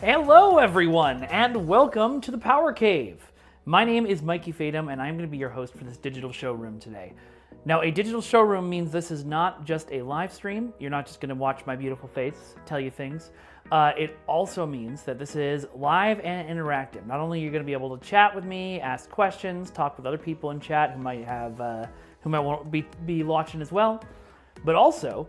Hello everyone, and welcome to the Power Cave. My name is Mikey Fadum, and I'm going to be your host for this digital showroom today. Now, a digital showroom means this is not just a live stream. You're not just going to watch my beautiful face tell you things. It also means that this is live and interactive. Not only are you going to be able to chat with me, ask questions, talk with other people in chat who might want to be watching as well, but also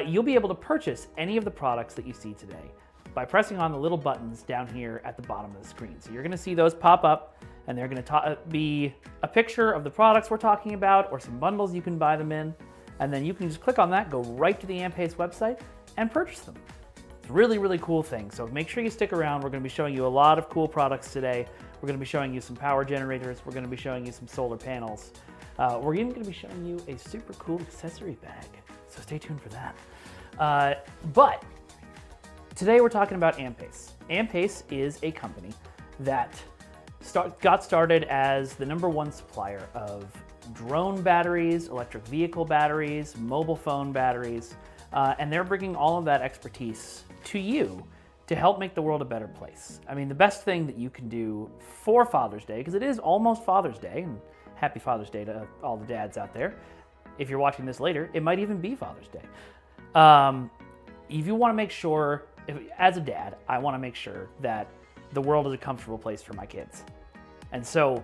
you'll be able to purchase any of the products that you see today by pressing on the little buttons down here at the bottom of the screen. So you're going to see those pop up, and they're going to be a picture of the products we're talking about or some bundles you can buy them in, and then you can just click on that, go right to the Ampace website, and purchase them. It's a really, really cool thing, so make sure you stick around. We're going to be showing you a lot of cool products today. We're going to be showing you some power generators. We're going to be showing you some solar panels. We're even going to be showing you a super cool accessory bag, so stay tuned for that. But today we're talking about Ampace. Ampace is a company that got started as the #1 supplier of drone batteries, electric vehicle batteries, mobile phone batteries, and they're bringing all of that expertise to you to help make the world a better place. I mean, the best thing that you can do for Father's Day, because it is almost Father's Day, and happy Father's Day to all the dads out there. If you're watching this later, it might even be Father's Day. If you want to make sure, as a dad, I want to make sure that the world is a comfortable place for my kids. And so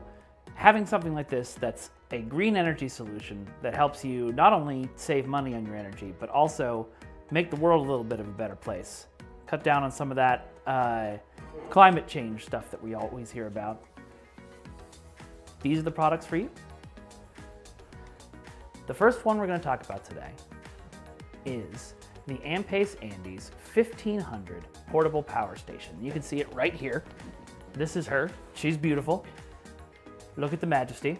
having something like this that's a green energy solution that helps you not only save money on your energy, but also make the world a little bit of a better place. Cut down on some of that climate change stuff that we always hear about. These are the products for you. The first one we're going to talk about today is the Ampace Andes 1500 portable power station. You can see it right here. This is her. She's beautiful. Look at the majesty.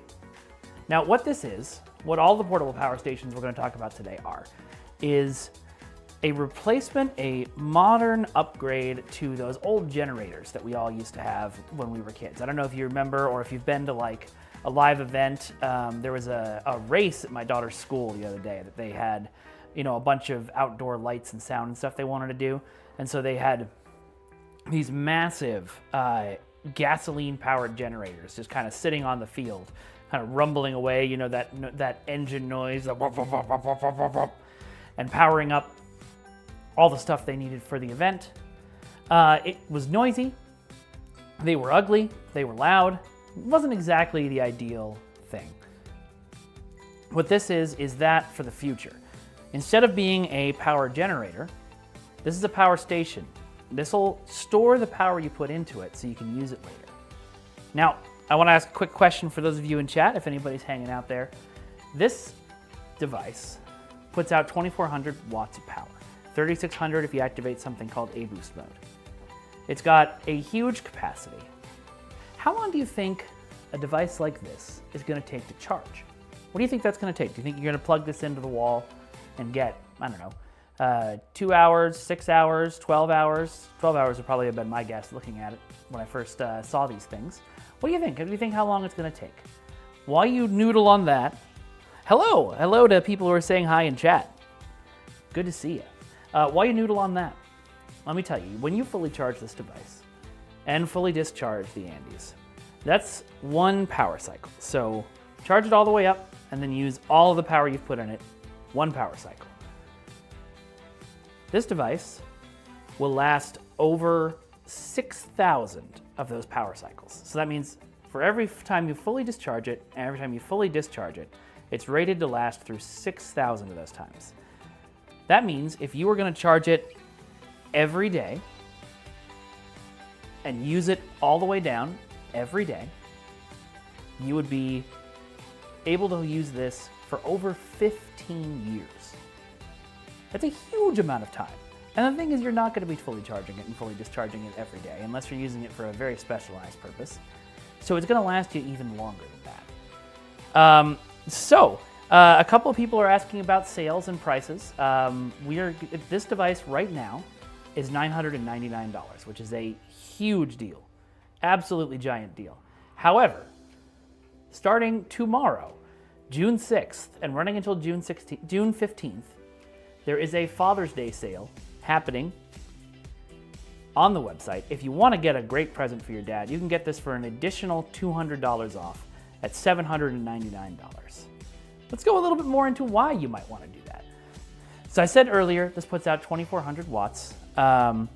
Now, what this is, what all the portable power stations we're going to talk about today is a replacement, a modern upgrade to those old generators that we all used to have when we were kids. I don't know if you remember, or if you've been to like a live event. There was a race at my daughter's school the other day that they had, you know, a bunch of outdoor lights and sound and stuff they wanted to do. And so they had these massive gasoline-powered generators just kind of sitting on the field, kind of rumbling away, you know, that engine noise, and powering up all the stuff they needed for the event. It was noisy, they were ugly, they were loud. It wasn't exactly the ideal thing. What this is that for the future. Instead of being a power generator, this is a power station. This will store the power you put into it so you can use it later. Now, I want to ask a quick question for those of you in chat, if anybody's hanging out there. This device puts out 2,400 watts of power, 3,600 if you activate something called A-Boost mode. It's got a huge capacity. How long do you think a device like this is going to take to charge? What do you think that's going to take? Do you think you're going to plug this into the wall and get, I don't know, 2 hours, 6 hours, 12 hours? 12 hours would probably have been my guess looking at it when I first saw these things. What do you think? What do you think how long it's going to take? While you noodle on that, hello to people who are saying hi in chat. Good to see you. While you noodle on that, let me tell you, when you fully charge this device and fully discharge the Andes, that's one power cycle. So charge it all the way up and then use all of the power you've put in it, one power cycle. This device will last over 6,000 of those power cycles. So that means for every time you fully discharge it and every time you fully discharge it, it's rated to last through 6,000 of those times. That means if you were going to charge it every day and use it all the way down every day, you would be able to use this for over 15 years. That's a huge amount of time. And the thing is, you're not going to be fully charging it and fully discharging it every day unless you're using it for a very specialized purpose. So it's going to last you even longer than that. A couple of people are asking about sales and prices. This device right now is $999, which is a huge deal. Absolutely giant deal. However, starting tomorrow, June 6th, and running until June 15th, there is a Father's Day sale happening on the website. If you want to get a great present for your dad, you can get this for an additional $200 off at $799. Let's go a little bit more into why you might want to do that. So I said earlier, this puts out 2,400 watts. I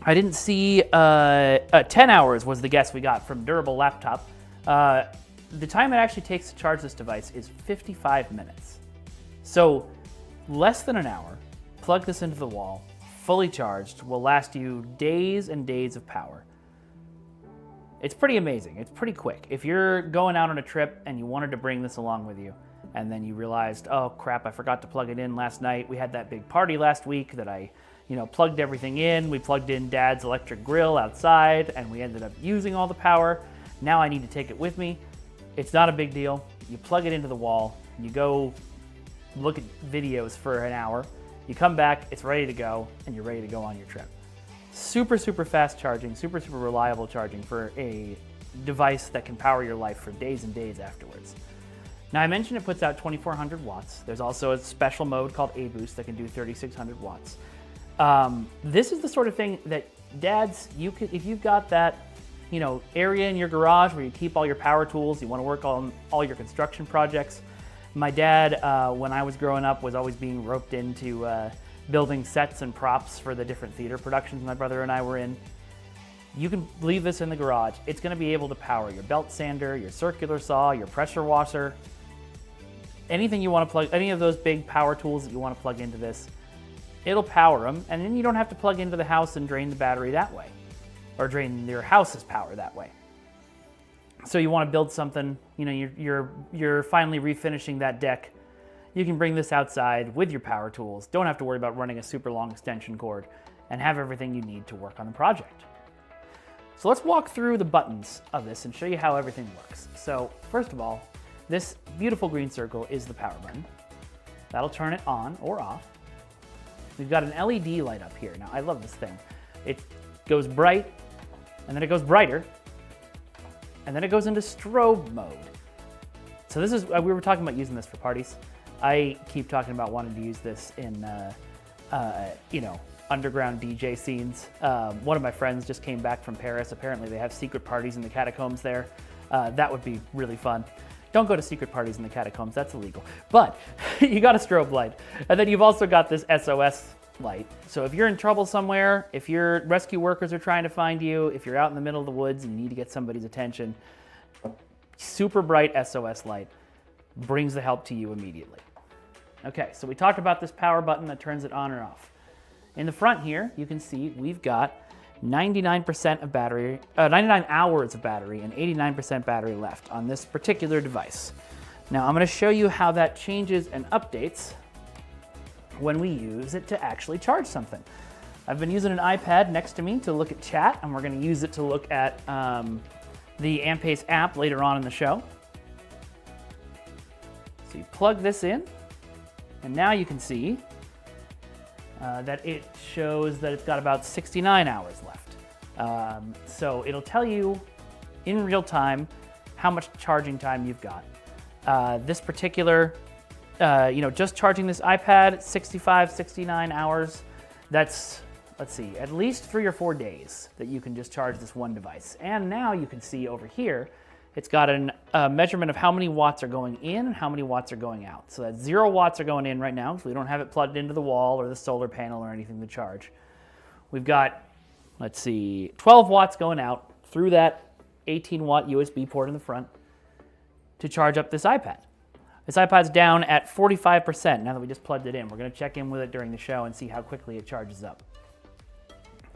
didn't see, 10 hours was the guess we got from Durable Laptop. The time it actually takes to charge this device is 55 minutes. So less than an hour, plug this into the wall, fully charged, will last you days and days of power. It's pretty amazing. It's pretty quick. If you're going out on a trip and you wanted to bring this along with you, and then you realized, oh crap, I forgot to plug it in last night. We had that big party last week that I plugged everything in. We plugged in Dad's electric grill outside, and we ended up using all the power. Now I need to take it with me. It's not a big deal. You plug it into the wall, you go look at videos for an hour, you come back, it's ready to go, and you're ready to go on your trip. Super, super fast charging, super, super reliable charging for a device that can power your life for days and days afterwards. Now I mentioned it puts out 2,400 watts. There's also a special mode called A-Boost that can do 3,600 watts. This is the sort of thing that dads, if you've got that area in your garage where you keep all your power tools, you want to work on all your construction projects. My dad, when I was growing up, was always being roped into building sets and props for the different theater productions my brother and I were in. You can leave this in the garage. It's going to be able to power your belt sander, your circular saw, your pressure washer, anything you want to plug, any of those big power tools that you want to plug into this, it'll power them, and then you don't have to plug into the house and drain the battery that way, or drain your house's power that way. So you want to build something, you're finally refinishing that deck. You can bring this outside with your power tools. Don't have to worry about running a super long extension cord, and have everything you need to work on the project. So let's walk through the buttons of this and show you how everything works. So first of all, this beautiful green circle is the power button. That'll turn it on or off. We've got an LED light up here. Now I love this thing. It goes bright, and then it goes brighter, and then it goes into strobe mode. So this is, we were talking about using this for parties. I keep talking about wanting to use this in, underground DJ scenes. One of my friends just came back from Paris. Apparently they have secret parties in the catacombs there. That would be really fun. Don't go to secret parties in the catacombs, that's illegal. But you got a strobe light. And then you've also got this SOS light. So if you're in trouble somewhere, if your rescue workers are trying to find you, if you're out in the middle of the woods and you need to get somebody's attention, super bright SOS light brings the help to you immediately. Okay, so we talked about this power button that turns it on or off. In the front here, you can see we've got 99% of battery, 99 hours of battery and 89% battery left on this particular device. Now I'm going to show you how that changes and updates when we use it to actually charge something. I've been using an iPad next to me to look at chat, and we're going to use it to look at the Ampace app later on in the show. So you plug this in, and now you can see that it shows that it's got about 69 hours left. So it'll tell you in real time how much charging time you've got. This particular, just charging this iPad, 65, 69 hours, that's, let's see, at least 3 or 4 days that you can just charge this one device. And now you can see over here, it's got a measurement of how many watts are going in and how many watts are going out. So that 0 watts are going in right now, so we don't have it plugged into the wall or the solar panel or anything to charge. We've got, let's see, 12 watts going out through that 18-watt USB port in the front to charge up this iPad. This iPad's down at 45% now that we just plugged it in. We're going to check in with it during the show and see how quickly it charges up.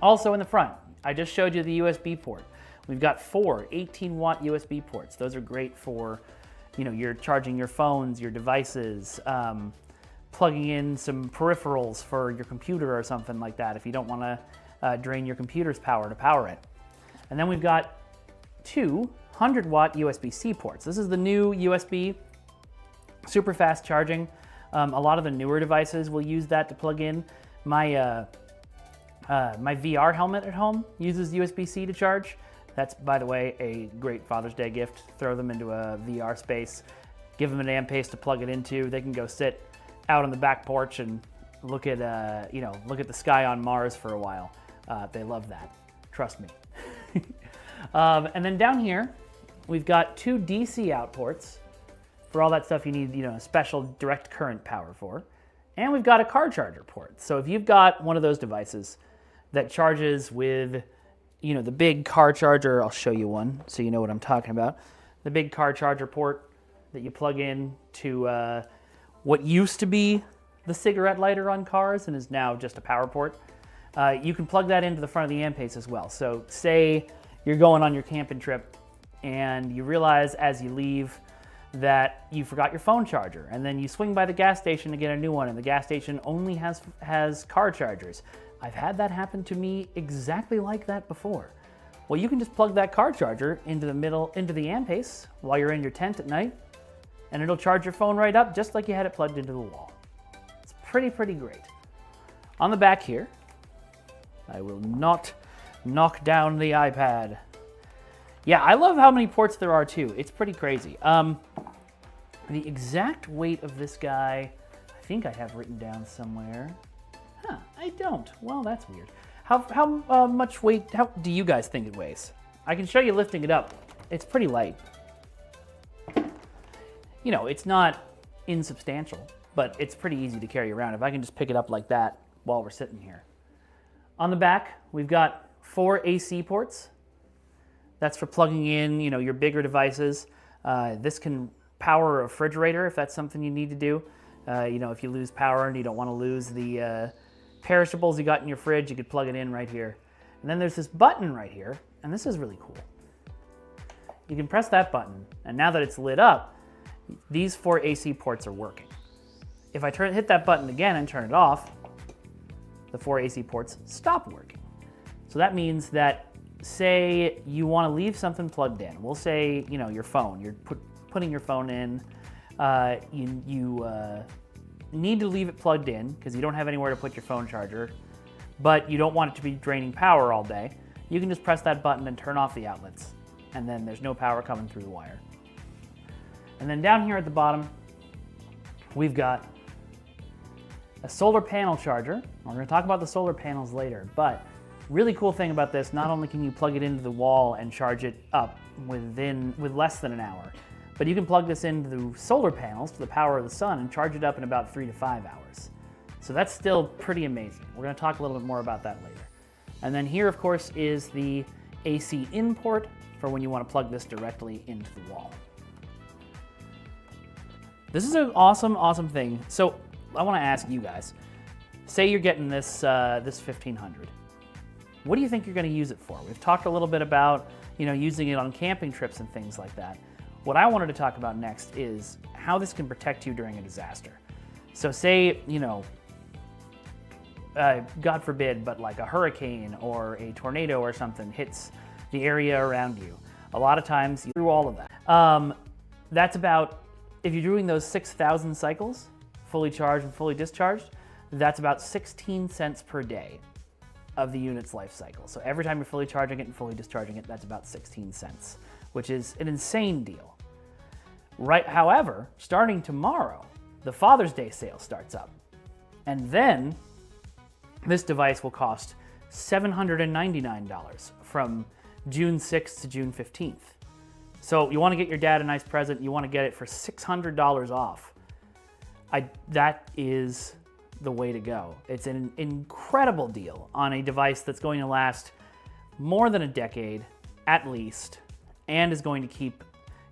Also in the front, I just showed you the USB port. We've got 4 18-watt USB ports. Those are great for, you're charging your phones, your devices, plugging in some peripherals for your computer or something like that if you don't want to drain your computer's power to power it. And then we've got 2 100-watt USB-C ports. This is the new USB, super fast charging. A lot of the newer devices will use that to plug in. My VR helmet at home uses USB-C to charge. That's, by the way, a great Father's Day gift. Throw them into a VR space, give them an Ampace to plug it into. They can go sit out on the back porch and look at the sky on Mars for a while. They love that, trust me. And then down here, we've got 2 DC out ports for all that stuff you need, a special direct current power for. And we've got a car charger port. So if you've got one of those devices that charges with, the big car charger, I'll show you one so you know what I'm talking about. The big car charger port that you plug in to what used to be the cigarette lighter on cars and is now just a power port. You can plug that into the front of the Ampace as well. So say you're going on your camping trip and you realize as you leave that you forgot your phone charger, and then you swing by the gas station to get a new one, and the gas station only has car chargers. I've had that happen to me exactly like that before. Well, you can just plug that car charger into the Ampace while you're in your tent at night, and it'll charge your phone right up just like you had it plugged into the wall. It's pretty great. On the back here, I will not knock down the iPad. Yeah, I love how many ports there are too. It's pretty crazy. The exact weight of this guy, I think I have written down somewhere. Huh, I don't. Well, that's weird. How much weight, how do you guys think it weighs? I can show you lifting it up. It's pretty light. It's not insubstantial, but it's pretty easy to carry around if I can just pick it up like that while we're sitting here. On the back, we've got 4 AC ports. That's for plugging in, your bigger devices. This can power a refrigerator if that's something you need to do. If you lose power and you don't want to lose the perishables you got in your fridge, you could plug it in right here. And then there's this button right here, and this is really cool. You can press that button, and now that it's lit up, these 4 AC ports are working. If I hit that button again and turn it off, the 4 AC ports stop working. So that means that, say you want to leave something plugged in. We'll say, your phone. You're putting your phone in. You need to leave it plugged in because you don't have anywhere to put your phone charger, but you don't want it to be draining power all day. You can just press that button and turn off the outlets, and then there's no power coming through the wire. And then down here at the bottom, we've got a solar panel charger. We're going to talk about the solar panels later, but really cool thing about this, not only can you plug it into the wall and charge it up with less than an hour, but you can plug this into the solar panels to the power of the sun and charge it up in about 3 to 5 hours. So that's still pretty amazing. We're going to talk a little bit more about that later. And then here, of course, is the AC in port for when you want to plug this directly into the wall. This is an awesome thing. So I want to ask you guys, say you're getting this 1500. What do you think you're going to use it for? We've talked a little bit about, using it on camping trips and things like that. What I wanted to talk about next is how this can protect you during a disaster. So say, God forbid, but like a hurricane or a tornado or something hits the area around you. A lot of times, through all of that. That's about, if you're doing those 6,000 cycles, fully charged and fully discharged, that's about 16 cents per day of the unit's life cycle. So every time you're fully charging it and fully discharging it, that's about 16 cents, which is an insane deal. Right. However, starting tomorrow, the Father's Day sale starts up. And then this device will cost $799 from June 6th to June 15th. So you want to get your dad a nice present, you want to get it for $600 off. That is the way to go. It's an incredible deal on a device that's going to last more than a decade, at least, and is going to keep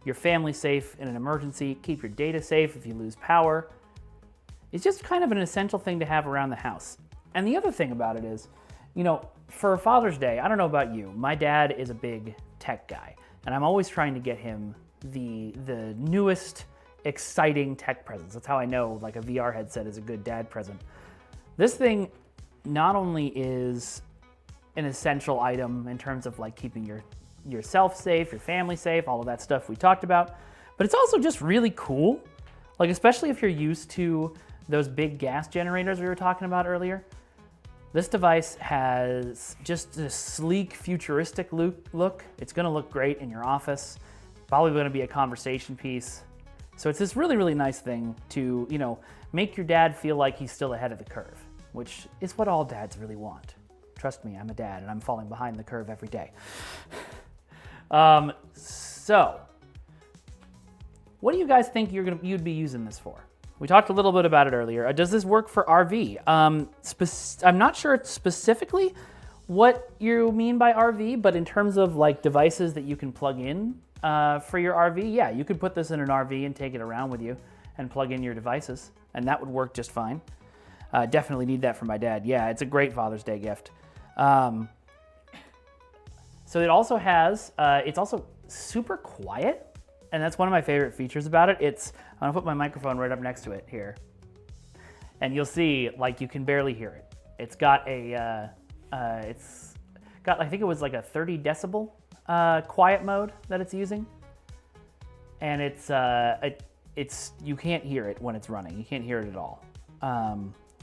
your family safe in an emergency, keep your data safe if you lose power. It's just kind of an essential thing to have around the house. And the other thing about it is, for Father's Day, I don't know about you, my dad is a big tech guy, and I'm always trying to get him the newest, exciting tech presents. That's how I know like a VR headset is a good dad present. This thing not only is an essential item in terms of like keeping yourself safe, your family safe, all of that stuff we talked about, but it's also just really cool. Like, especially if you're used to those big gas generators we were talking about earlier. This device has just a sleek, futuristic look. It's gonna look great in your office, probably gonna be a conversation piece. So it's this really, really nice thing to, make your dad feel like he's still ahead of the curve, which is what all dads really want. Trust me, I'm a dad and I'm falling behind the curve every day. So, what do you guys think you'd be using this for? We talked a little bit about it earlier. Does this work for RV? I'm not sure specifically what you mean by RV, but in terms of like devices that you can plug in for your RV, yeah, you could put this in an RV and take it around with you and plug in your devices, and that would work just fine. Definitely need that for my dad. Yeah, it's a great Father's Day gift. So it also has, it's also super quiet, and that's one of my favorite features about it. I'm gonna put my microphone right up next to it here, and you'll see, like, you can barely hear it. It's got I think it was like a 30 decibel quiet mode that it's using, and you can't hear it when it's running. You can't hear it at all,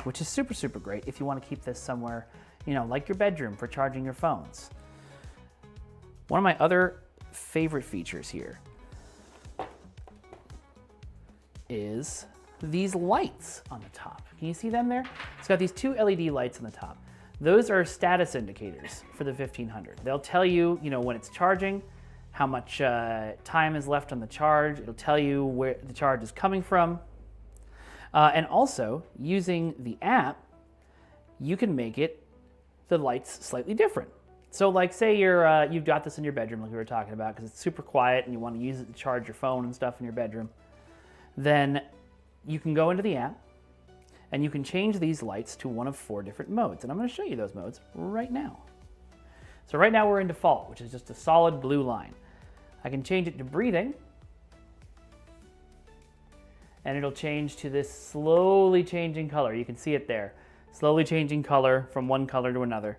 which is super, super great if you want to keep this somewhere, like your bedroom for charging your phones. One of my other favorite features here is these lights on the top. Can you see them there? It's got these two LED lights on the top. Those are status indicators for the 1500. They'll tell you, when it's charging, how much time is left on the charge. It'll tell you where the charge is coming from. And also, using the app, you can make the lights slightly different. So like say you've got this in your bedroom like we were talking about because it's super quiet and you want to use it to charge your phone and stuff in your bedroom, then you can go into the app and you can change these lights to one of 4 different modes. And I'm going to show you those modes right now. So right now we're in default, which is just a solid blue line. I can change it to breathing, and it'll change to this slowly changing color. You can see it there. Slowly changing color from one color to another.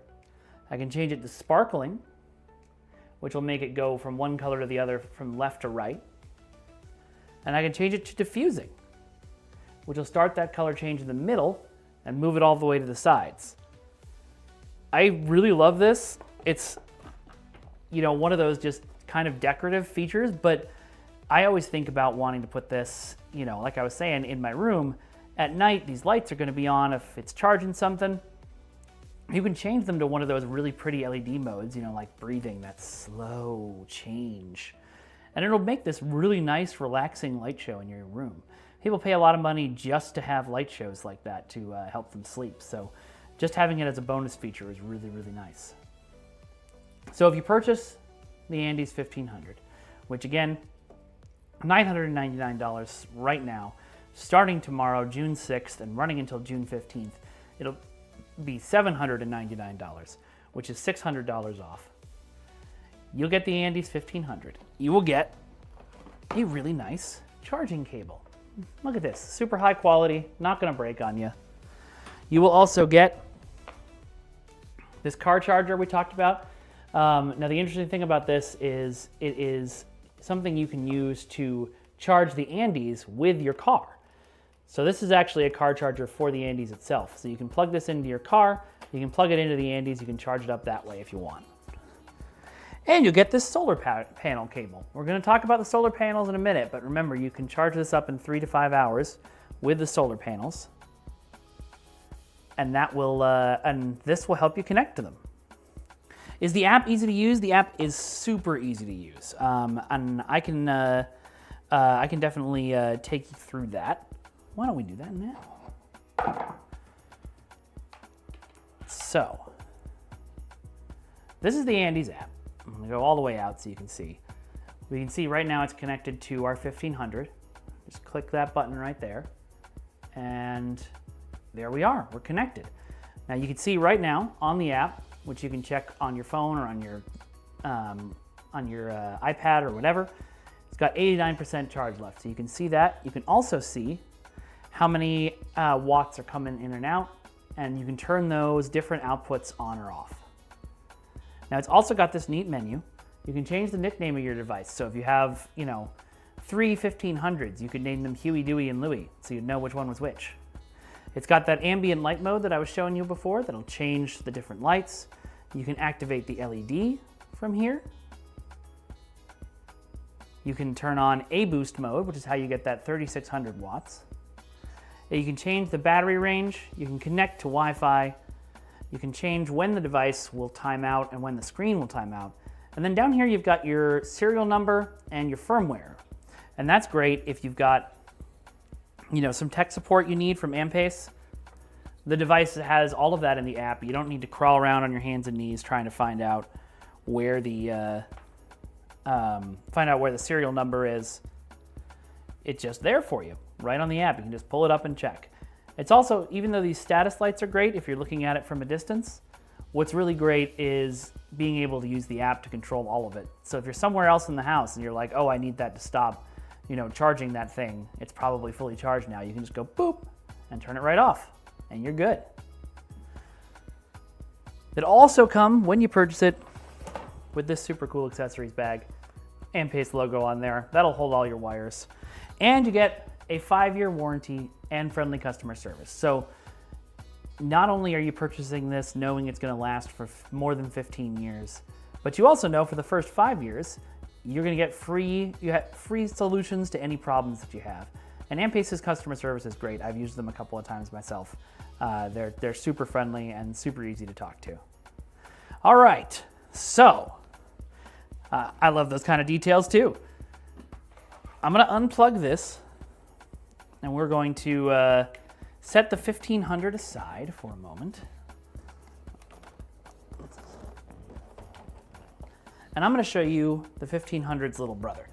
I can change it to sparkling, which will make it go from one color to the other from left to right. And I can change it to diffusing, which will start that color change in the middle and move it all the way to the sides. I really love this. It's, one of those just kind of decorative features, but I always think about wanting to put this, like I was saying, in my room. At night, these lights are going to be on if it's charging something. You can change them to one of those really pretty LED modes, like breathing, that slow change. And it'll make this really nice, relaxing light show in your room. People pay a lot of money just to have light shows like that to help them sleep. So just having it as a bonus feature is really, really nice. So if you purchase the Andes 1500, which again, $999 right now, starting tomorrow, June 6th, and running until June 15th, it'll be $799, which is $600 off. You'll get the Andes 1500. You will get a really nice charging cable. Look at this, super high quality, not gonna break on you. You will also get this car charger we talked about. Now the interesting thing about this is it is something you can use to charge the Andes with your car. So this is actually a car charger for the Andes itself. So you can plug this into your car, you can plug it into the Andes, you can charge it up that way if you want. And you'll get this solar panel cable. We're gonna talk about the solar panels in a minute, but remember, you can charge this up in 3 to 5 hours with the solar panels. And this will help you connect to them. Is the app easy to use? The app is super easy to use. And I can definitely take you through that. Why don't we do that now? So, this is the Andes app. I'm gonna go all the way out so you can see. We can see right now it's connected to our 1500. Just click that button right there. And there we are, we're connected. Now you can see right now on the app, which you can check on your phone or on your iPad or whatever, it's got 89% charge left. So you can see that. You can also see how many watts are coming in and out, and you can turn those different outputs on or off. Now it's also got this neat menu. You can change the nickname of your device. So if you have, 3 1500s, you could name them Huey, Dewey, and Louie, so you'd know which one was which. It's got that ambient light mode that I was showing you before that'll change the different lights. You can activate the LED from here. You can turn on a boost mode, which is how you get that 3600 watts. You can change the battery range. You can connect to Wi-Fi. You can change when the device will time out and when the screen will time out. And then down here you've got your serial number and your firmware. And that's great if you've got, some tech support you need from Ampace. The device has all of that in the app. You don't need to crawl around on your hands and knees trying to find out where the serial number is. It's just there for you, right on the app. You can just pull it up and check. It's also, even though these status lights are great if you're looking at it from a distance, what's really great is being able to use the app to control all of it. So if you're somewhere else in the house and you're like, oh, I need that to stop, charging that thing, it's probably fully charged now. You can just go boop and turn it right off and you're good. It'll also come, when you purchase it, with this super cool accessories bag, Ampace logo on there. That'll hold all your wires. And you get a 5-year warranty and friendly customer service. So not only are you purchasing this knowing it's going to last for more than 15 years, but you also know for the first 5 years, you're going to get free solutions to any problems that you have. And Ampace's customer service is great. I've used them a couple of times myself. They're super friendly and super easy to talk to. All right, so I love those kind of details too. I'm going to unplug this, and we're going to set the 1500 aside for a moment. And I'm going to show you the 1500's little brother.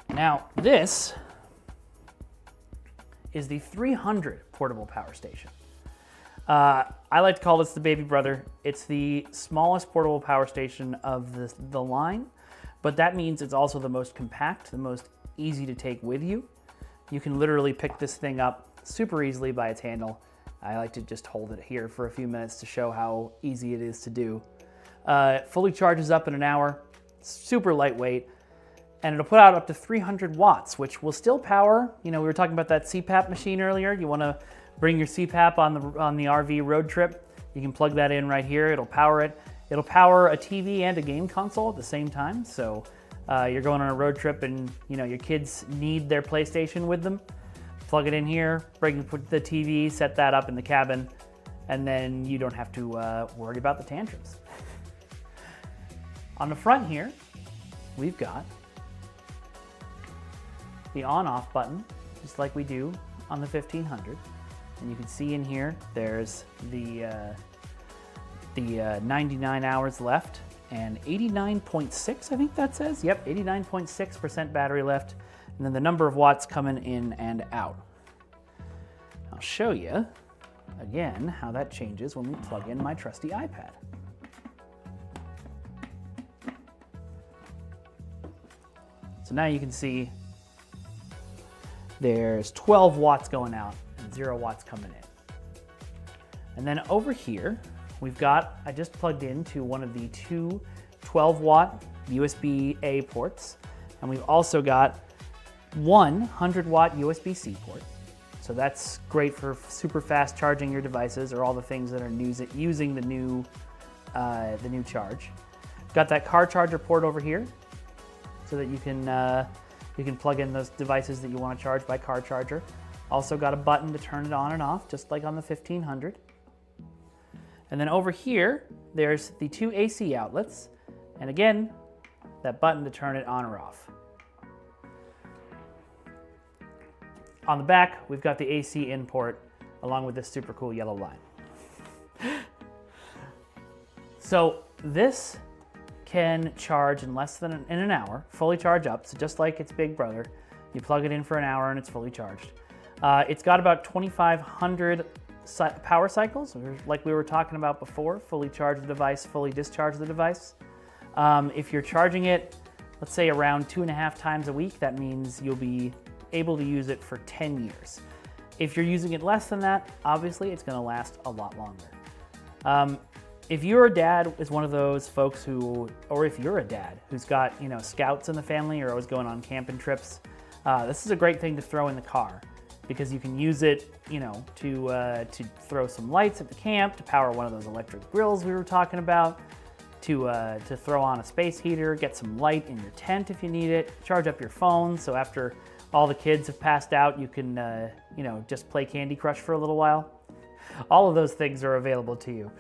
Now, this is the 300 portable power station. I like to call this the baby brother. It's the smallest portable power station of the line, but that means it's also the most compact, the most easy to take with you. You can literally pick this thing up super easily by its handle. I like to just hold it here for a few minutes to show how easy it is to do. It fully charges up in an hour, super lightweight, and it'll put out up to 300 watts, which will still power. We were talking about that CPAP machine earlier. You want to bring your CPAP on the RV road trip, you can plug that in right here. It'll power it. It'll power a TV and a game console at the same time. So you're going on a road trip and your kids need their PlayStation with them. Plug it in here, put the TV, set that up in the cabin, and then you don't have to worry about the tantrums. On the front here, we've got the on-off button, just like we do on the 1500. And you can see in here, there's the 99 hours left and 89.6, I think that says. Yep, 89.6% battery left. And then the number of watts coming in and out. I'll show you again how that changes when we plug in my trusty iPad. So now you can see there's 12 watts going out and 0 watts coming in. And then over here, I just plugged into one of the two 12-watt USB-A ports, and we've also got one 100-watt USB-C port. So that's great for super fast charging your devices or all the things that are using the new charge. Got that car charger port over here, so that you can plug in those devices that you want to charge by car charger. Also got a button to turn it on and off, just like on the 1500. And then over here, there's the two AC outlets. And again, that button to turn it on or off. On the back, we've got the AC in port along with this super cool yellow line. So this can charge in less than an hour, fully charge up. So just like its big brother, you plug it in for an hour and it's fully charged. It's got about 2,500 power cycles, like we were talking about before. Fully charge the device, fully discharge the device. If you're charging it, let's say around 2.5 times a week, that means you'll be able to use it for 10 years. If you're using it less than that, obviously it's gonna last a lot longer. If your dad is one of those folks or if you're a dad who's got scouts in the family or always going on camping trips, this is a great thing to throw in the car because you can use it, to throw some lights at the camp, to power one of those electric grills we were talking about, to throw on a space heater, get some light in your tent if you need it, charge up your phone. So after all the kids have passed out, you can just play Candy Crush for a little while. All of those things are available to you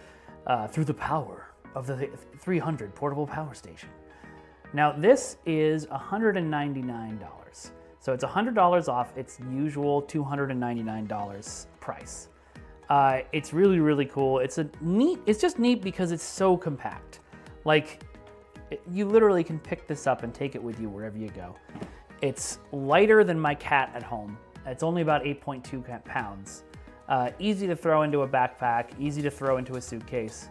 through the power of the 300 portable power station. Now this is $199. So it's $100 off its usual $299 price. It's really, really cool. It's just neat because it's so compact. Like, you literally can pick this up and take it with you wherever you go. It's lighter than my cat at home. It's only about 8.2 pounds. Easy to throw into a backpack, easy to throw into a suitcase.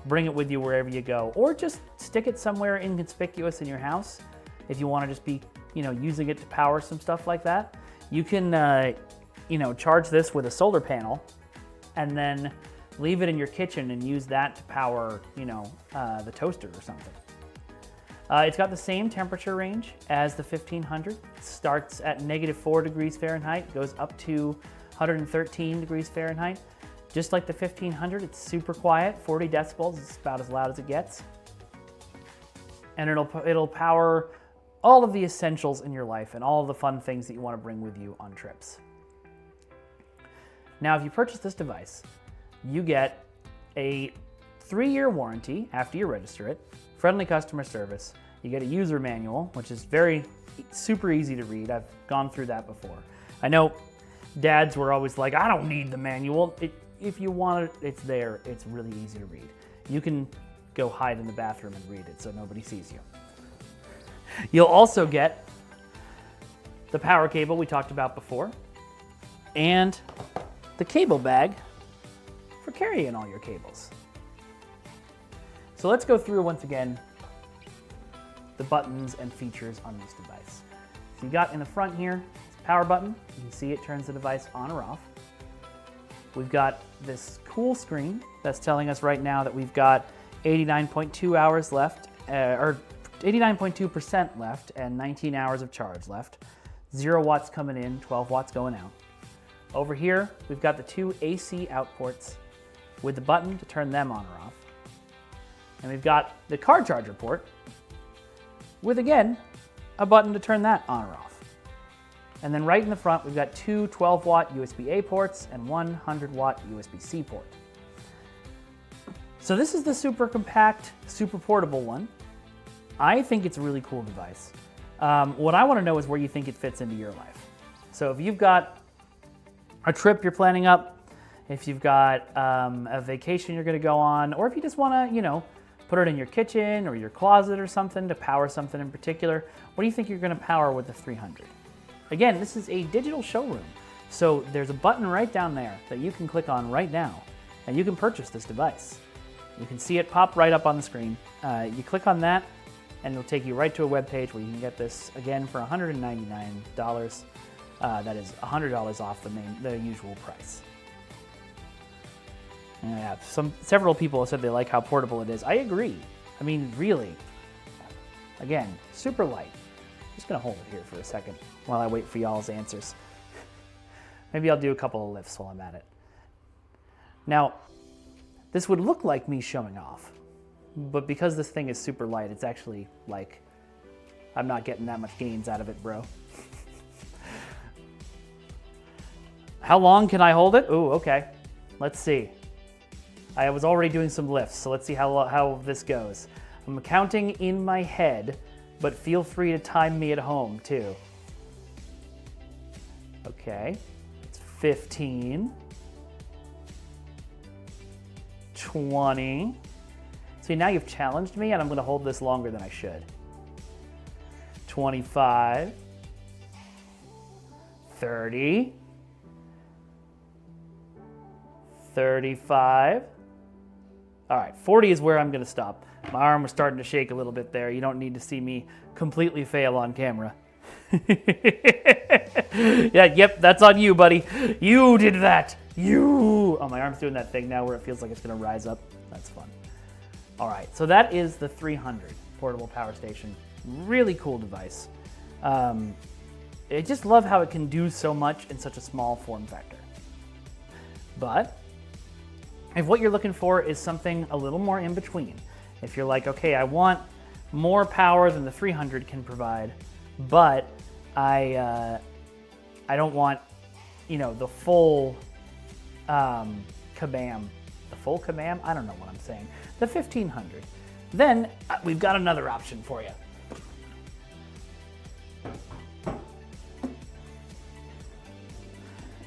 Bring it with you wherever you go, or just stick it somewhere inconspicuous in your house. If you want to just be, using it to power some stuff like that, you can, charge this with a solar panel and then leave it in your kitchen and use that to power, the toaster or something. It's got the same temperature range as the 1500. It starts at -4 degrees Fahrenheit, goes up to 113 degrees Fahrenheit. Just like the 1500, it's super quiet, 40 decibels, it's about as loud as it gets. And it'll power all of the essentials in your life and all of the fun things that you want to bring with you on trips. Now, if you purchase this device, you get a 3-year warranty after you register it, friendly customer service. You get a user manual, which is super easy to read. I've gone through that before. I know dads were always like, I don't need the manual. If you want it, it's there. It's really easy to read. You can go hide in the bathroom and read it so nobody sees you. You'll also get the power cable we talked about before and the cable bag for carrying all your cables. So let's go through once again the buttons and features on this device. So you got in the front here, it's a power button. You can see it turns the device on or off. We've got this cool screen that's telling us right now that we've got 89.2 hours left, or 89.2% left and 19 hours of charge left. 0 watts coming in, 12 watts going out. Over here, we've got the 2 AC out ports with the button to turn them on or off. And we've got the car charger port with, again, a button to turn that on or off. And then right in the front, we've got 2 12-watt USB-A ports and 1 100-watt USB-C port. So this is the super compact, super portable one. I think it's a really cool device. What I want to know is where you think it fits into your life. So if you've got a trip you're planning up, if you've got a vacation you're going to go on, or if you just want to, put it in your kitchen or your closet or something to power something in particular, what do you think you're going to power with the 300? Again, this is a digital showroom. So there's a button right down there that you can click on right now, and you can purchase this device. You can see it pop right up on the screen. You click on that, and it'll take you right to a web page where you can get this, again, for $199. That is $100 off the usual price. Yeah, several people have said they like how portable it is. I agree. I mean, really. Again, super light. I'm just gonna hold it here for a second while I wait for y'all's answers. Maybe I'll do a couple of lifts while I'm at it. Now, this would look like me showing off, but because this thing is super light, it's actually like, I'm not getting that much gains out of it, bro. How long can I hold it? Ooh, okay. Let's see. I was already doing some lifts, so let's see how this goes. I'm counting in my head, but feel free to time me at home too. Okay, it's 15, 20. See, now you've challenged me and I'm gonna hold this longer than I should. 25, 30, 35. All right, 40 is where I'm gonna stop. My arm was starting to shake a little bit there. You don't need to see me completely fail on camera. Yeah, yep, that's on you, buddy. You did that. You. Oh, my arm's doing that thing now where it feels like it's gonna rise up. That's fun. All right, so that is the 300 portable power station. Really cool device. I just love how it can do so much in such a small form factor. But if what you're looking for is something a little more in between, if you're like, okay, I want more power than the 300 can provide, but I don't want, the full kabam. The full kabam? I don't know what I'm saying. The 1500. Then we've got another option for you.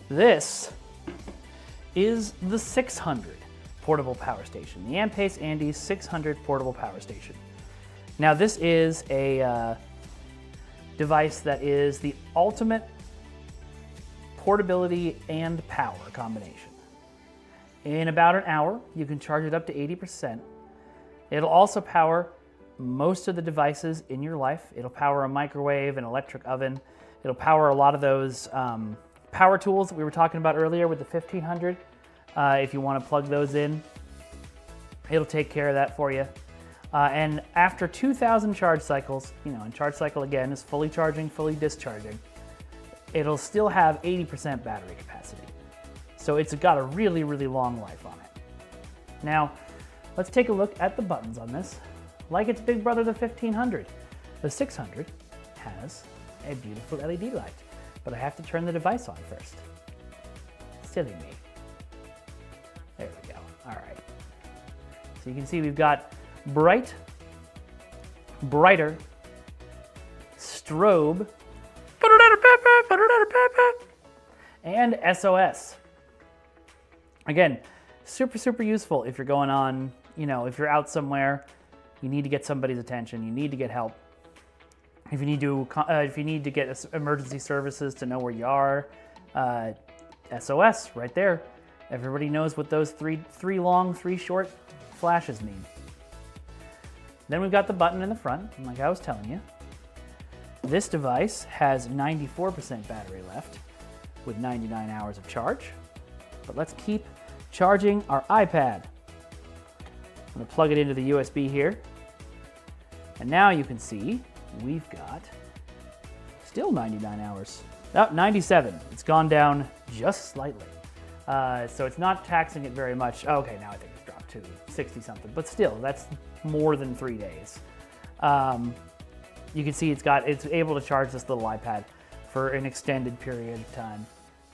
This is the 600 portable power station, the Ampace Andes 600 portable power station. Now this is a device that is the ultimate portability and power combination. In about an hour, you can charge it up to 80%. It'll also power most of the devices in your life. It'll power a microwave, an electric oven. It'll power a lot of those power tools that we were talking about earlier with the 1500. If you want to plug those in, it'll take care of that for you. And after 2,000 charge cycles, and charge cycle again is fully charging, fully discharging, it'll still have 80% battery capacity. So it's got a really, really long life on it. Now, let's take a look at the buttons on this. Like its big brother, the 1500, the 600 has a beautiful LED light, but I have to turn the device on first. Silly me. There we go. All right. So you can see we've got bright, brighter, strobe, and SOS. Again, super, super useful if you're going on, if you're out somewhere, you need to get somebody's attention, you need to get help. If you need to get emergency services to know where you are, SOS right there. Everybody knows what those three long, three short flashes mean. Then we've got the button in the front, and like I was telling you, this device has 94% battery left with 99 hours of charge. But let's keep charging our iPad. I'm going to plug it into the USB here. And now you can see we've got still 99 hours. Oh, 97. It's gone down just slightly. So it's not taxing it very much. Oh, okay, now I think it's dropped to 60 something. But still, that's more than 3 days. You can see it's able to charge this little iPad for an extended period of time.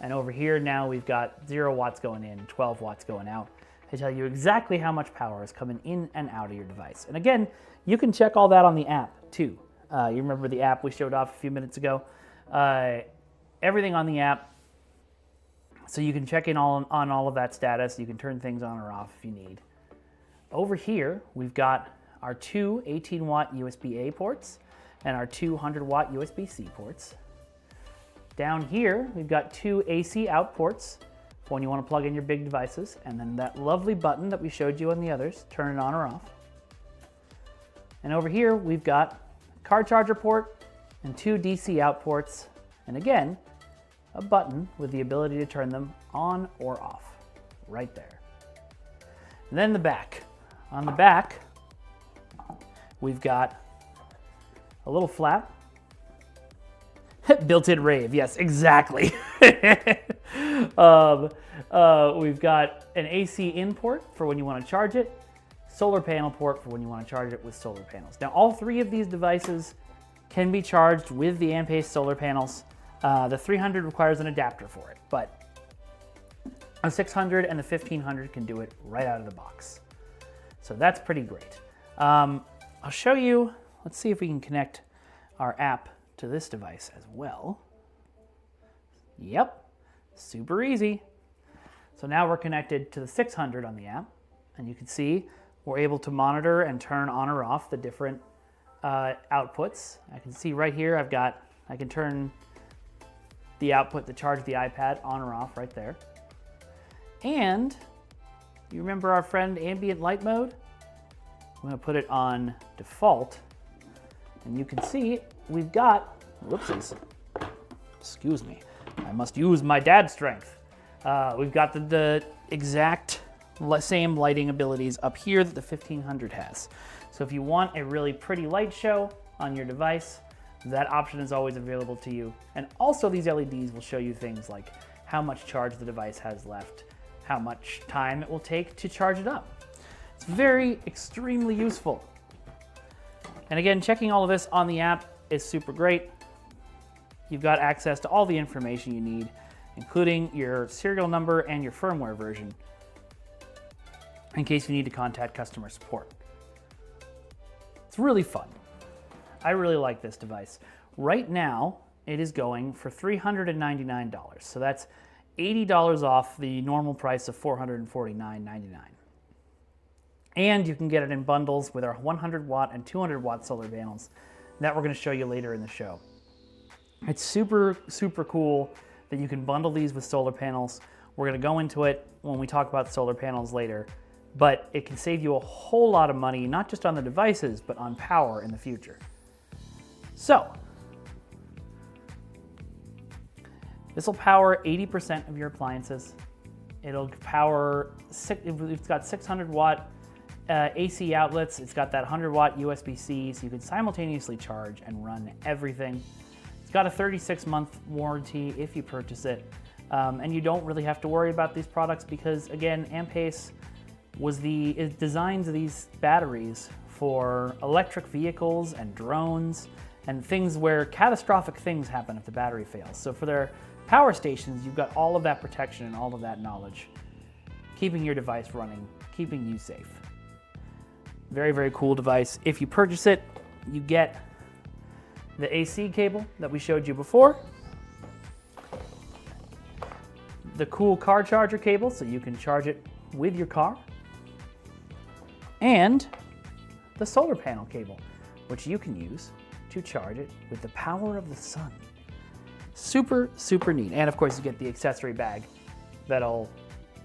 And over here now we've got 0 watts going in, 12 watts going out to tell you exactly how much power is coming in and out of your device. And again, you can check all that on the app too. You remember the app we showed off a few minutes ago? Everything on the app. So you can check in on all of that status. You can turn things on or off if you need. Over here, we've got our 2 18-watt USB-A ports and our 2 100-watt USB-C ports. Down here, we've got 2 AC out ports for when you want to plug in your big devices, and then that lovely button that we showed you on the others, turn it on or off. And over here, we've got a car charger port and 2 DC out ports, and again, a button with the ability to turn them on or off, right there. And then the back. On the back, we've got a little flap. Built-in rave, yes, exactly. We've got an AC in port for when you want to charge it, solar panel port for when you want to charge it with solar panels. Now, all 3 of these devices can be charged with the Ampace solar panels. The 300 requires an adapter for it, but a 600 and the 1500 can do it right out of the box. So that's pretty great. I'll show you, let's see if we can connect our app to this device as well. Yep, super easy. So now we're connected to the 600 on the app, and you can see we're able to monitor and turn on or off the different outputs. I can see right here I can turn the output to charge the iPad on or off right there. And you remember our friend ambient light mode? I'm going to put it on default, and you can see we've got, whoopsies, excuse me, I must use my dad strength. We've got the exact same lighting abilities up here that the 1500 has. So if you want a really pretty light show on your device, that option is always available to you. And also these LEDs will show you things like how much charge the device has left, how much time it will take to charge it up. It's very extremely useful. And again, checking all of this on the app is super great. You've got access to all the information you need, including your serial number and your firmware version, in case you need to contact customer support. It's really fun. I really like this device. Right now, it is going for $399. So that's $80 off the normal price of $449.99. And you can get it in bundles with our 100 watt and 200 watt solar panels that we're going to show you later in the show. It's super, super cool that you can bundle these with solar panels. We're going to go into it when we talk about solar panels later, but it can save you a whole lot of money, not just on the devices, but on power in the future. So, this will power 80% of your appliances. It'll power, it's got 600 watt AC outlets. It's got that 100 watt USB-C, so you can simultaneously charge and run everything. It's got a 36-month warranty if you purchase it. And you don't really have to worry about these products because, again, Ampace it designs these batteries for electric vehicles and drones and things where catastrophic things happen if the battery fails. So for their power stations, you've got all of that protection and all of that knowledge, keeping your device running, keeping you safe. Very, very cool device. If you purchase it, you get the AC cable that we showed you before, the cool car charger cable so you can charge it with your car, and the solar panel cable, which you can use to charge it with the power of the sun. Super, super neat. And of course you get the accessory bag that'll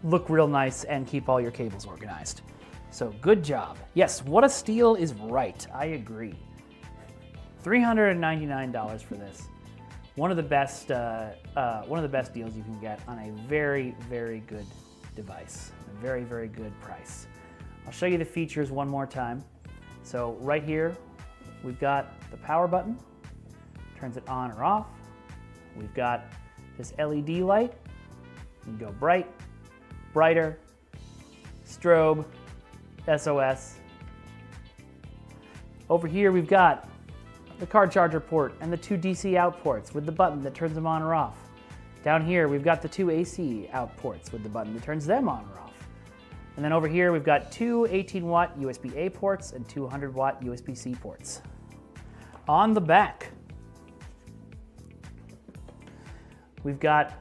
look real nice and keep all your cables organized. So good job. Yes, what a steal is right. I agree. $399 for this. One of the best deals you can get on a very, very good device. A very, very good price. I'll show you the features one more time. So right here, we've got the power button, turns it on or off. We've got this LED light. You can go bright, brighter, strobe, SOS. Over here we've got the car charger port and the 2 DC out ports with the button that turns them on or off. Down here we've got the 2 AC out ports with the button that turns them on or off. And then over here we've got 2 18 watt USB-A ports and 2 100 watt USB-C ports. On the back, we've got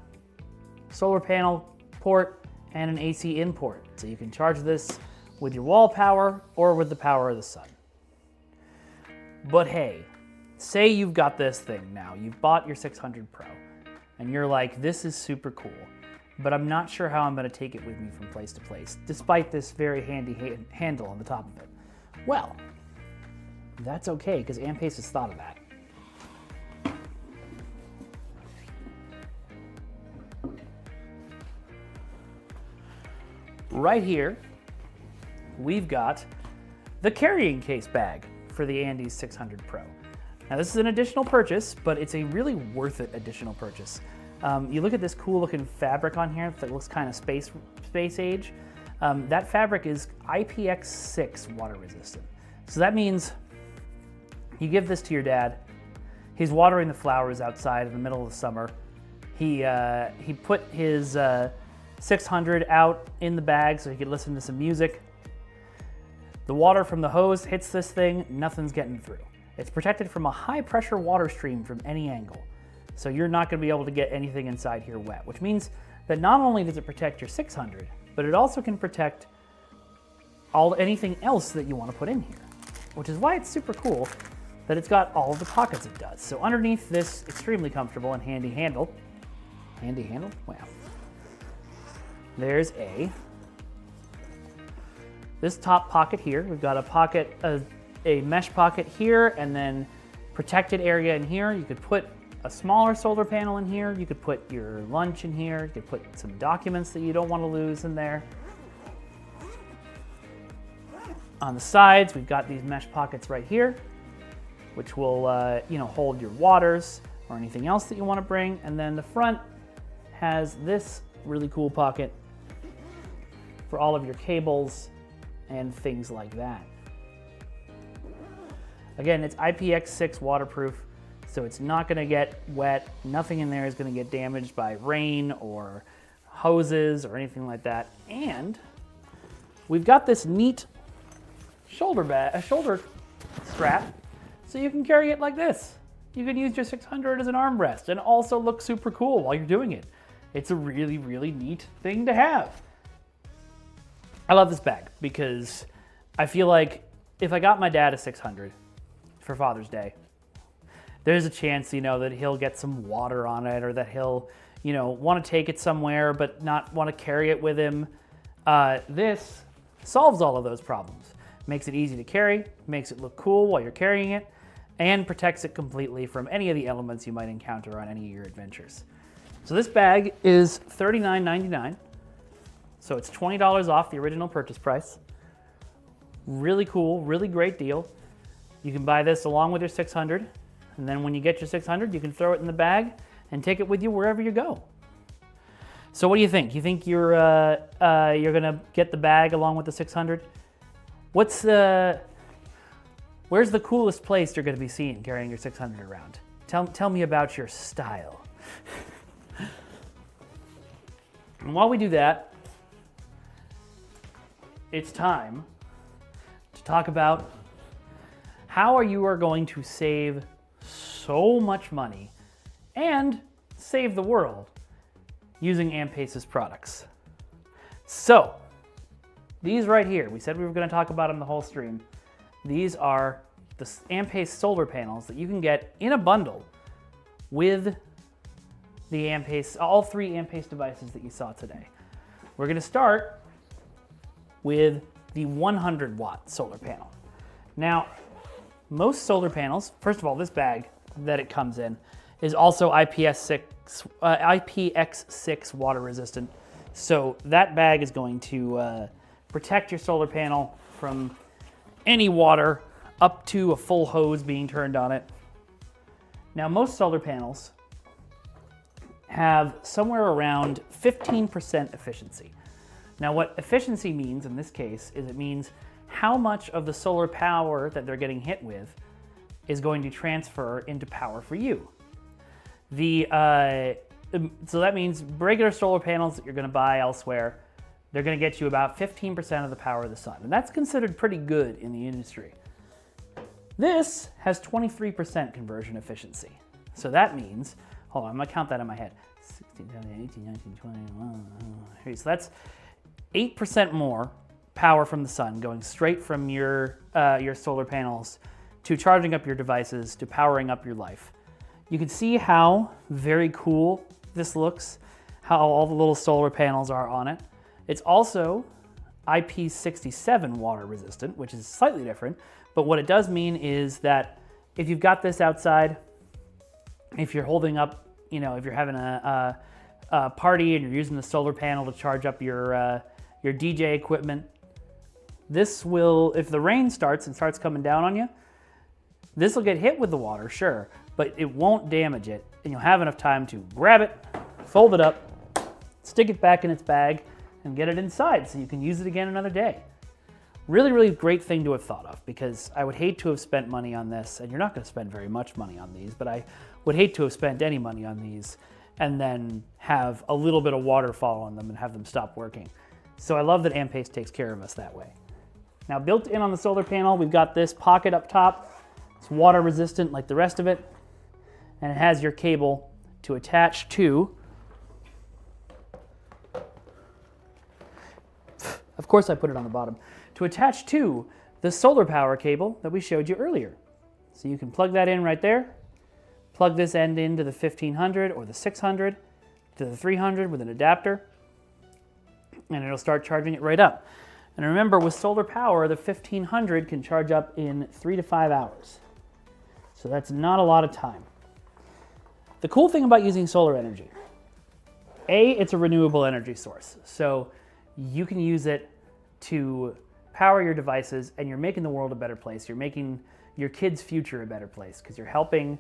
solar panel port and an AC in port. So you can charge this with your wall power or with the power of the sun. But hey, say you've got this thing now, you've bought your 600 Pro, and you're like, this is super cool, but I'm not sure how I'm gonna take it with me from place to place, despite this very handy handle on the top of it. Well, that's okay, because Ampace has thought of that. Right here, we've got the carrying case bag for the Andes 600 Pro. Now this is an additional purchase, but it's a really worth it additional purchase. You look at this cool looking fabric on here that looks kind of space age. That fabric is IPX6 water resistant. So that means you give this to your dad, he's watering the flowers outside in the middle of the summer. He put his 600 out in the bag so he could listen to some music. The water from the hose hits this thing, nothing's getting through. It's protected from a high pressure water stream from any angle. So you're not gonna be able to get anything inside here wet, which means that not only does it protect your 600, but it also can protect anything else that you wanna put in here, which is why it's super cool that it's got all of the pockets it does. So underneath this extremely comfortable and handy handle, wow. There's this top pocket here. We've got a pocket, a mesh pocket here, and then protected area in here. You could put a smaller solar panel in here. You could put your lunch in here. You could put some documents that you don't want to lose in there. On the sides, we've got these mesh pockets right here, which will hold your waters or anything else that you want to bring. And then the front has this really cool pocket for all of your cables and things like that. Again, it's IPX6 waterproof, So it's not gonna get wet. Nothing in there is gonna get damaged by rain or hoses or anything like that. And we've got this neat shoulder strap, so you can carry it like this. You can use your 600 as an armrest and also look super cool while you're doing it. It's a really, really neat thing to have. I love this bag because I feel like if I got my dad a 600 for Father's Day, there's a chance, that he'll get some water on it, or that he'll, want to take it somewhere but not want to carry it with him. This solves all of those problems. Makes it easy to carry, makes it look cool while you're carrying it, and protects it completely from any of the elements you might encounter on any of your adventures. So this bag is $39.99. So it's $20 off the original purchase price. Really cool, really great deal. You can buy this along with your 600, and then when you get your 600, you can throw it in the bag and take it with you wherever you go. So what do you think? You think you're gonna get the bag along with the 600? Where's the coolest place you're gonna be seen carrying your 600 around? Tell me about your style. And while we do that, it's time to talk about how you are going to save so much money and save the world using Ampace's products. So, these right here, we said we were going to talk about them the whole stream. These are the Ampace solar panels that you can get in a bundle with the Ampace, all three Ampace devices that you saw today. We're going to start with the 100 watt solar panel. Now, most solar panels, first of all, this bag that it comes in is also IPX6 water resistant. So that bag is going to protect your solar panel from any water up to a full hose being turned on it. Now, most solar panels have somewhere around 15% efficiency. Now, what efficiency means in this case is it means how much of the solar power that they're getting hit with is going to transfer into power for you. So that means regular solar panels that you're going to buy elsewhere, they're going to get you about 15% of the power of the sun. And that's considered pretty good in the industry. This has 23% conversion efficiency. So that means, hold on, I'm going to count that in my head. 16, 17, 18, 19, 20, so that's 8% more power from the sun going straight from your solar panels to charging up your devices to powering up your life. You can see how very cool this looks, how all the little solar panels are on it. It's also IP67 water resistant, which is slightly different, but what it does mean is that if you've got this outside, if you're holding up, if you're having a party and you're using the solar panel to charge up your DJ equipment, this will, if the rain starts coming down on you, this will get hit with the water, sure, but it won't damage it, and you'll have enough time to grab it, fold it up, stick it back in its bag, and get it inside so you can use it again another day. Really, really great thing to have thought of, because I would hate to have spent money on this, and you're not going to spend very much money on these, but I would hate to have spent any money on these and then have a little bit of water fall on them and have them stop working. So I love that Ampace takes care of us that way. Now, built in on the solar panel, we've got this pocket up top. It's water resistant like the rest of it, and it has your cable to attach to. Of course I put it on the bottom. To attach to the solar power cable that we showed you earlier. So you can plug that in right there, plug this end into the 1500 or the 600 to the 300 with an adapter, and it'll start charging it right up. And remember, with solar power, the 1500 can charge up in 3 to 5 hours. So that's not a lot of time. The cool thing about using solar energy, it's a renewable energy source. So you can use it to power your devices, and you're making the world a better place. You're making your kids' future a better place because you're helping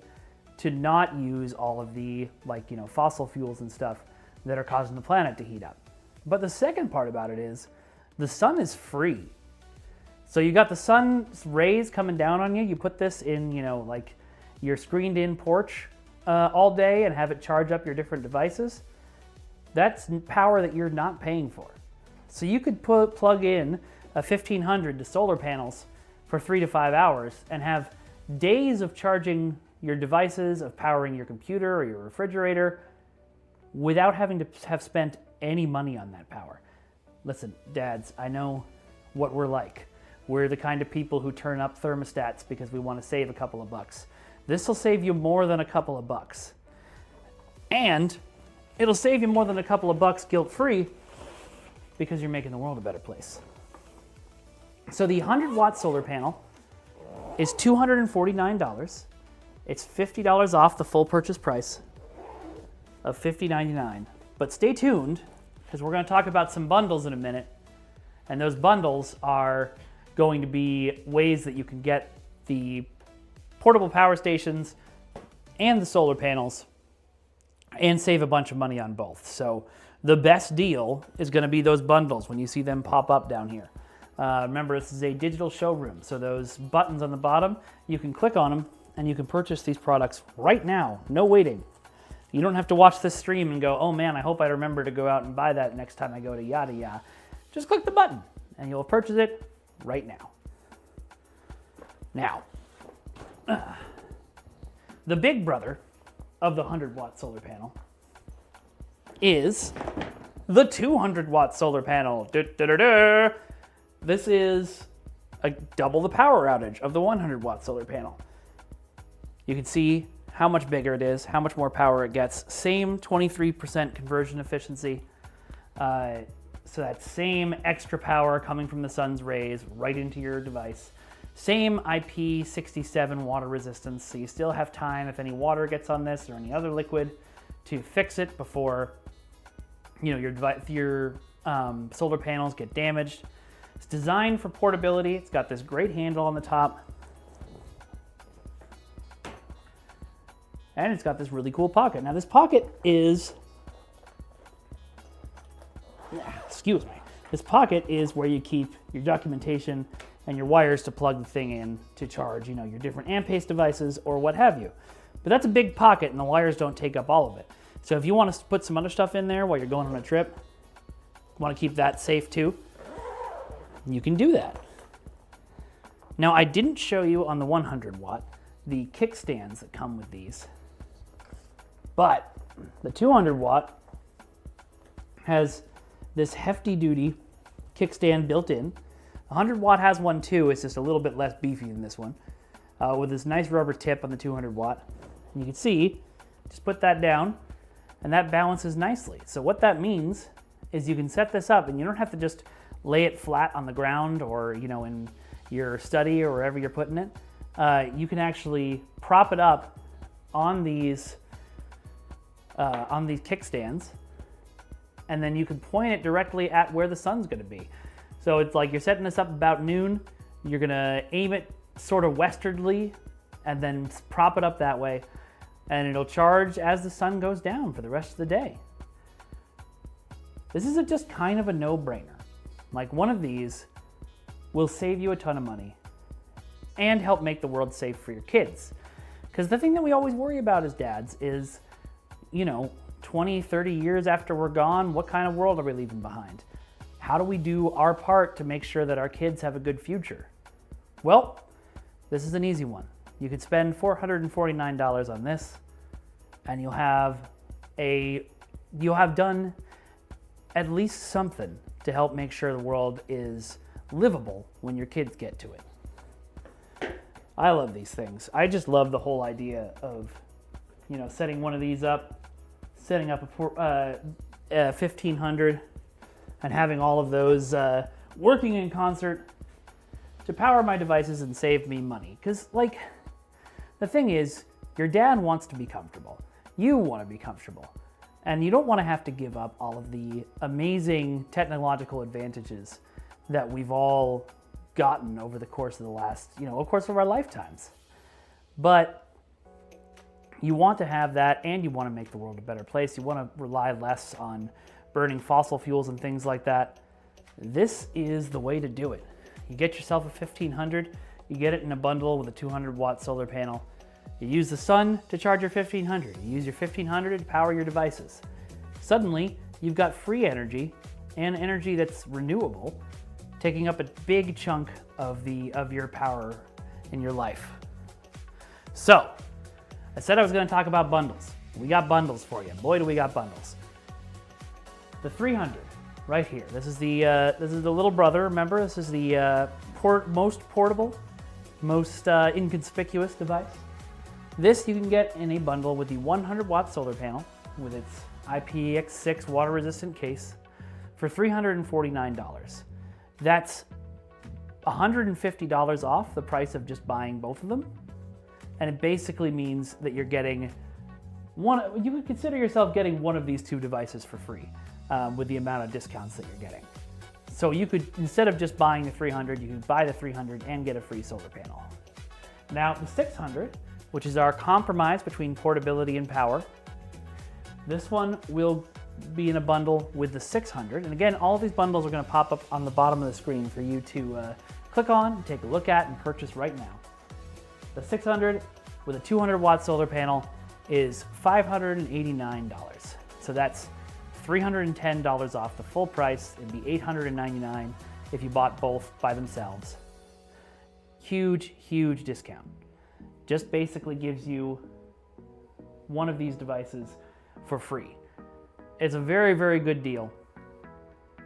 to not use all of the fossil fuels and stuff that are causing the planet to heat up. But the second part about it is the sun is free. So you got the sun's rays coming down on you. You put this in, your screened in porch all day and have it charge up your different devices, that's power that you're not paying for. So you could plug in a 1500 to solar panels for 3 to 5 hours and have days of charging your devices, of powering your computer or your refrigerator without having to have spent any money on that power. Listen, dads, I know what we're like. We're the kind of people who turn up thermostats because we want to save a couple of bucks. This will save you more than a couple of bucks. And it'll save you more than a couple of bucks guilt-free because you're making the world a better place. So the 100-watt solar panel is $249. It's $50 off the full purchase price of $50.99. But stay tuned, because we're going to talk about some bundles in a minute. And those bundles are going to be ways that you can get the portable power stations and the solar panels and save a bunch of money on both. So the best deal is going to be those bundles when you see them pop up down here. Remember, this is a digital showroom, so those buttons on the bottom, you can click on them and you can purchase these products right now, no waiting. You don't have to watch this stream and go, oh man, I hope I remember to go out and buy that next time I go to yada yada. Just click the button and you'll purchase it right now. Now, the big brother of the 100-watt solar panel is the 200-watt solar panel. This is double the power outage of the 100-watt solar panel. You can see how much bigger it is, how much more power it gets. Same 23% conversion efficiency. So that same extra power coming from the sun's rays right into your device. Same IP67 water resistance, so you still have time if any water gets on this or any other liquid to fix it before your solar panels get damaged. It's designed for portability. It's got this great handle on the top. And it's got this really cool pocket. Now this pocket is, excuse me, this pocket is where you keep your documentation and your wires to plug the thing in to charge, your different Ampace devices or what have you. But that's a big pocket and the wires don't take up all of it. So if you want to put some other stuff in there while you're going on a trip, want to keep that safe too, you can do that. Now I didn't show you on the 100 watt the kickstands that come with these, but the 200 watt has this hefty duty kickstand built in. 100 watt has one too, it's just a little bit less beefy than this one, with this nice rubber tip on the 200 watt. And you can see, just put that down and that balances nicely. So what that means is you can set this up and you don't have to just lay it flat on the ground or in your study or wherever you're putting it. You can actually prop it up on these kickstands, and then you can point it directly at where the sun's going to be. So it's like you're setting this up about noon, you're going to aim it sort of westwardly and then prop it up that way, and it'll charge as the sun goes down for the rest of the day. This is just kind of a no-brainer. Like, one of these will save you a ton of money and help make the world safe for your kids. Because the thing that we always worry about as dads is, 20, 30 years after we're gone, what kind of world are we leaving behind? How do we do our part to make sure that our kids have a good future? Well, this is an easy one. You could spend $449 on this, and you'll have done at least something to help make sure the world is livable when your kids get to it. I love these things. I just love the whole idea of, setting one of these up, setting up a 1500, and having all of those working in concert to power my devices and save me money. Because, the thing is, your dad wants to be comfortable. You want to be comfortable. And you don't want to have to give up all of the amazing technological advantages that we've all gotten over the course of the last, course of our lifetimes. But you want to have that, and you want to make the world a better place. You want to rely less on burning fossil fuels and things like that. This is the way to do it. You get yourself a 1500, you get it in a bundle with a 200 watt solar panel. You use the sun to charge your 1500. You use your 1500 to power your devices. Suddenly, you've got free energy and energy that's renewable, taking up a big chunk of your power in your life. So, I said I was going to talk about bundles. We got bundles for you. Boy, do we got bundles. The 300, right here. This is the little brother. Remember, this is the most portable, most inconspicuous device. This you can get in a bundle with the 100-watt solar panel with its IPX6 water-resistant case for $349. That's $150 off the price of just buying both of them. And it basically means that you're getting you could consider yourself getting one of these two devices for free with the amount of discounts that you're getting. So you could, instead of just buying the 300, you could buy the 300 and get a free solar panel. Now the 600, which is our compromise between portability and power, this one will be in a bundle with the 600. And again, all of these bundles are going to pop up on the bottom of the screen for you to click on, take a look at, and purchase right now. The 600 with a 200-watt solar panel is $589. So that's $310 off the full price. It'd be $899 if you bought both by themselves. Huge, huge discount. Just basically gives you one of these devices for free. It's a very, very good deal.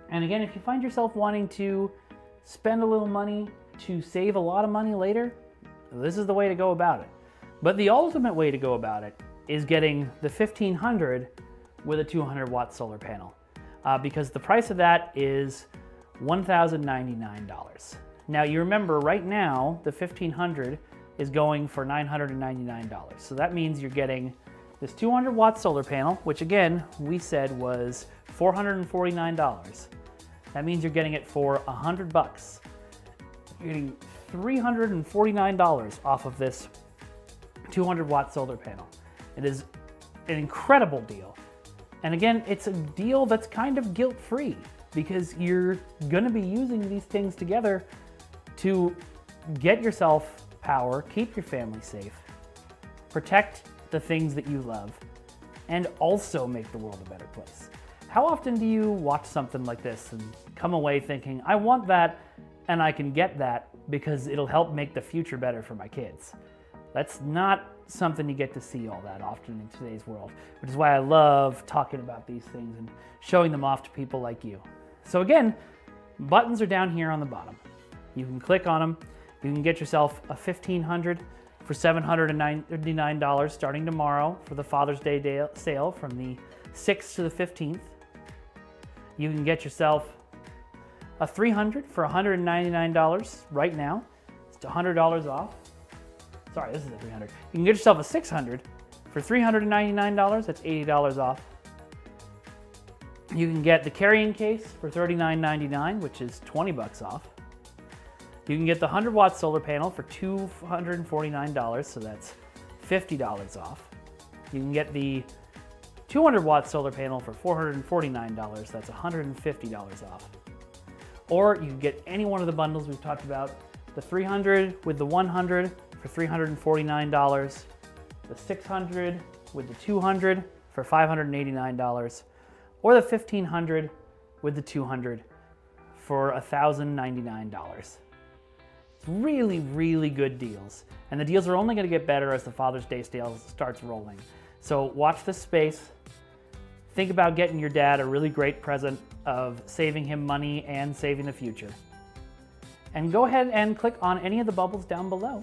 And again, if you find yourself wanting to spend a little money to save a lot of money later, this is the way to go about it. But the ultimate way to go about it is getting the 1500 with a 200-watt solar panel, because the price of that is $1,099. Now you remember right now the 1500 is going for $999. So that means you're getting this 200-watt solar panel, which again, we said was $449. That means you're getting it for $100. You're getting $349 off of this 200-watt solar panel. It is an incredible deal. And again, it's a deal that's kind of guilt-free because you're gonna be using these things together to get yourself power, keep your family safe, protect the things that you love, and also make the world a better place. How often do you watch something like this and come away thinking, I want that and I can get that because it'll help make the future better for my kids? That's not something you get to see all that often in today's world, which is why I love talking about these things and showing them off to people like you. So again, buttons are down here on the bottom. You can click on them. You can get yourself a 1500 for $799 starting tomorrow for the Father's Day sale from the 6th to the 15th. You can get yourself a 300 for $199 right now. It's $100 off. Sorry, this is the 300. You can get yourself a 600 for $399. That's $80 off. You can get the carrying case for $39.99, which is $20 off. You can get the 100-watt solar panel for $249, so that's $50 off. You can get the 200-watt solar panel for $449, that's $150 off. Or you can get any one of the bundles we've talked about, the 300 with the 100 for $349, the 600 with the 200 for $589, or the 1500 with the 200 for $1,099. Really, really good deals. And the deals are only going to get better as the Father's Day sale starts rolling. So watch this space. Think about getting your dad a really great present of saving him money and saving the future. And go ahead and click on any of the bubbles down below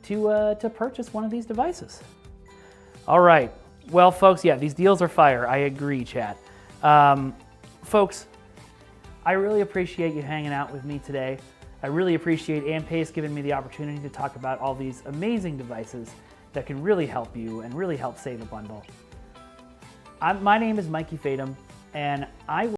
to purchase one of these devices. All right. Well, folks, yeah, these deals are fire. I agree, chat. Folks, I really appreciate you hanging out with me today. I really appreciate Ampace giving me the opportunity to talk about all these amazing devices that can really help you and really help save a bundle. My name is Mikey Fadum, and I